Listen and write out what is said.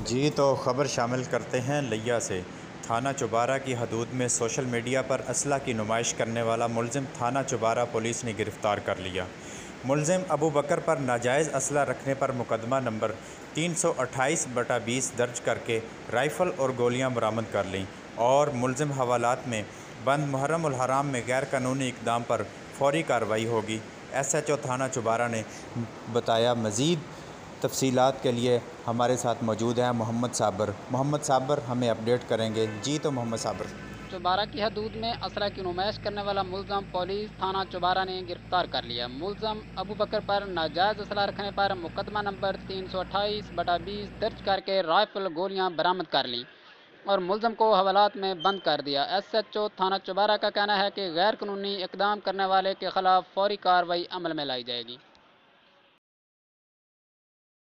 جی تو خبر شامل کرتے ہیں لیا سے۔ تھانہ چوبارہ کی حدود میں سوشل میڈیا پر اسلحہ کی نمائش کرنے والا ملزم تھانہ چوبارہ پولیس نے گرفتار کر لیا۔ ملزم ابو بکر پر ناجائز اسلحہ رکھنے پر مقدمہ نمبر 328/20 درج کر کے رائفل اور گولیاں برآمد کر لیں اور ملزم حوالات میں بند۔ محرم الحرام میں غیر قانونی اقدام پر فوری کارروائی ہوگی، ایس ایچ او تھانہ چوبارہ نے بتایا۔ مزید تفصیلات کے لیے ہمارے ساتھ موجود ہیں محمد صابر ہمیں اپڈیٹ کریں گے۔ جی تو محمد صابر، چوبارہ کی حدود میں اسلحہ کی نمائش کرنے والا ملزم پولیس تھانہ چوبارہ نے گرفتار کر لیا۔ ملزم ابو بکر پر ناجائز اسلحہ رکھنے پر مقدمہ نمبر 328/20 درج کر کے رائفل گولیاں برآمد کر لیں اور ملزم کو حوالات میں بند کر دیا۔ ایس ایچ او تھانہ چوبارہ کا کہنا ہے کہ غیر قانونی اقدام کرنے والے کے خلاف فوری کارروائی عمل میں لائی جائے گی۔